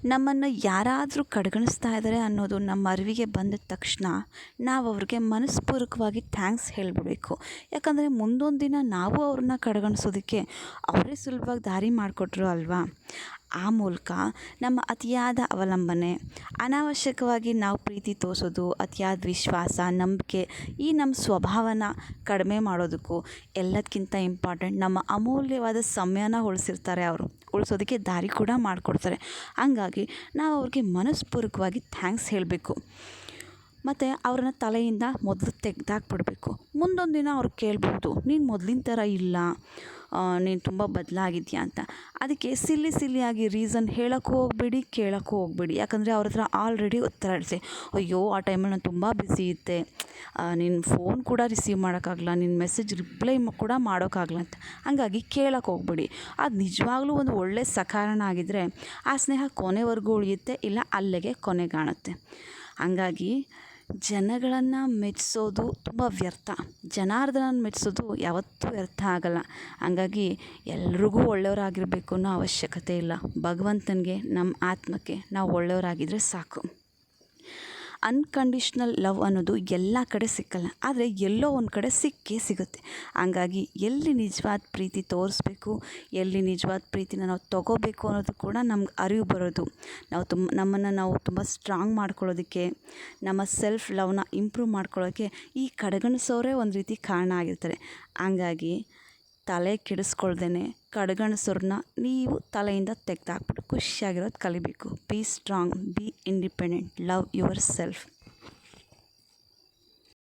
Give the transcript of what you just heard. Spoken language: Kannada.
ನಮ್ಮನ್ನು ಯಾರಾದರೂ ಕಡೆಗಣಿಸ್ತಾ ಇದ್ದಾರೆ ಅನ್ನೋದು ನಮ್ಮ ಅರಿವಿಗೆ ಬಂದ ತಕ್ಷಣ ನಾವು ಅವ್ರಿಗೆ ಮನಸ್ಪೂರ್ವಕವಾಗಿ ಥ್ಯಾಂಕ್ಸ್ ಹೇಳಿಬಿಡಬೇಕು. ಯಾಕಂದರೆ ಮುಂದೊಂದು ದಿನ ನಾವು ಅವ್ರನ್ನ ಕಡೆಗಣಿಸೋದಕ್ಕೆ ಅವರೇ ಸುಲಭವಾಗಿ ದಾರಿ ಮಾಡಿಕೊಟ್ರು ಅಲ್ವಾ. ಆ ಮೂಲಕ ನಮ್ಮ ಅತಿಯಾದ ಅವಲಂಬನೆ, ಅನಾವಶ್ಯಕವಾಗಿ ನಾವು ಪ್ರೀತಿ ತೋರಿಸೋದು, ಅತಿಯಾದ ವಿಶ್ವಾಸ, ನಂಬಿಕೆ, ಈ ನಮ್ಮ ಸ್ವಭಾವನ ಕಡಿಮೆ ಮಾಡೋದಕ್ಕೂ ಎಲ್ಲದಕ್ಕಿಂತ ಇಂಪಾರ್ಟೆಂಟ್ ನಮ್ಮ ಅಮೂಲ್ಯವಾದ ಸಮಯನ ಉಳಿಸಿರ್ತಾರೆ ಅವರು. ಉಳಿಸೋದಕ್ಕೆ ದಾರಿ ಕೂಡ ಮಾಡಿಕೊಡ್ತಾರೆ. ಹಂಗಾಗಿ ನಾವು ಅವ್ರಿಗೆ ಮನಸ್ಪೂರ್ವಕವಾಗಿ ಥ್ಯಾಂಕ್ಸ್ ಹೇಳಬೇಕು. ಮತ್ತು ಅವ್ರನ್ನ ತಲೆಯಿಂದ ಮೊದಲು ತೆಗೆದಾಕ್ಬಿಡ್ಬೇಕು. ಮುಂದೊಂದು ದಿನ ಅವ್ರು ಕೇಳ್ಬೋದು, ನೀನು ಮೊದಲಿನ ಥರ ಇಲ್ಲ, ನೀನು ತುಂಬ ಬದಲಾಗಿದ್ಯಾ ಅಂತ. ಅದಕ್ಕೆ ಸಿಲ್ಲಿಯಾಗಿ ರೀಸನ್ ಹೇಳೋಕ್ಕೂ ಹೋಗಬೇಡಿ, ಕೇಳೋಕ್ಕೂ ಹೋಗಬೇಡಿ. ಯಾಕಂದರೆ ಅವ್ರ ಹತ್ರ ಆಲ್ರೆಡಿ ಉತ್ತರ ಇರುತ್ತೆ. ಅಯ್ಯೋ, ಆ ಟೈಮಲ್ಲಿ ನಾನು ತುಂಬ ಬ್ಯುಸಿ ಇದ್ದೆ, ನಿನ್ನ ಫೋನ್ ಕೂಡ ರಿಸೀವ್ ಮಾಡೋಕ್ಕಾಗಲ್ಲ, ನಿನ್ನ ಮೆಸೇಜ್ ರಿಪ್ಲೈ ಕೂಡ ಮಾಡೋಕ್ಕಾಗಲ್ಲ ಅಂತ. ಹಾಗಾಗಿ ಕೇಳೋಕ್ಕೆ ಹೋಗಬೇಡಿ. ಅದು ನಿಜವಾಗ್ಲೂ ಒಂದು ಒಳ್ಳೆಯ ಸಕಾರಣ ಆಗಿದ್ದರೆ ಆ ಸ್ನೇಹ ಕೊನೆವರೆಗೂ ಉಳಿಯುತ್ತೆ, ಇಲ್ಲ ಅಲ್ಲಿಗೆ ಕೊನೆಗಾಣುತ್ತೆ. ಹಾಗಾಗಿ ಜನಗಳನ್ನು ಮೆಚ್ಚಿಸೋದು ತುಂಬ ವ್ಯರ್ಥ. ಜನಾರ್ದನನ ಮೆಚ್ಚಿಸೋದು ಯಾವತ್ತೂ ವ್ಯರ್ಥ ಆಗಲ್ಲ. ಹಾಗಾಗಿ ಎಲ್ರಿಗೂ ಒಳ್ಳೆಯವರಾಗಿರಬೇಕು ಅನ್ನೋ ಅವಶ್ಯಕತೆ ಇಲ್ಲ. ಭಗವಂತನಿಗೆ, ನಮ್ಮ ಆತ್ಮಕ್ಕೆ ನಾವು ಒಳ್ಳೆಯವರಾಗಿದ್ದರೆ ಸಾಕು. ಅನ್ಕಂಡೀಷ್ನಲ್ ಲವ್ ಅನ್ನೋದು ಎಲ್ಲ ಕಡೆ ಸಿಕ್ಕಲ್ಲ, ಆದರೆ ಎಲ್ಲೋ ಒಂದು ಕಡೆ ಸಿಕ್ಕೇ ಸಿಗುತ್ತೆ. ಹಂಗಾಗಿ ಎಲ್ಲಿ ನಿಜವಾದ ಪ್ರೀತಿ ತೋರಿಸ್ಬೇಕು, ಎಲ್ಲಿ ನಿಜವಾದ ಪ್ರೀತಿನ ನಾವು ತೊಗೋಬೇಕು ಅನ್ನೋದು ಕೂಡ ನಮ್ಗೆ ಅರಿವು ಬರೋದು. ನಮ್ಮನ್ನು ನಾವು ತುಂಬ ಸ್ಟ್ರಾಂಗ್ ಮಾಡ್ಕೊಳ್ಳೋದಕ್ಕೆ, ನಮ್ಮ ಸೆಲ್ಫ್ ಲವ್ನ ಇಂಪ್ರೂವ್ ಮಾಡ್ಕೊಳ್ಳೋಕ್ಕೆ ಈ ಕಡೆಗಣಿಸೋರೇ ಒಂದು ರೀತಿ ಕಾರಣ ಆಗಿರ್ತಾರೆ. ಹಂಗಾಗಿ ತಲೆ ಕೆಡಿಸ್ಕೊಳ್ದೇ ಕಡೆಗಣಿಸೋರನ್ನ ನೀವು ತಲೆಯಿಂದ ತೆಗೆದಾಕ್ಬಿಟ್ಟು ಖುಷಿಯಾಗಿರೋದು ಕಲಿಬೇಕು. Be strong, be independent, love your self.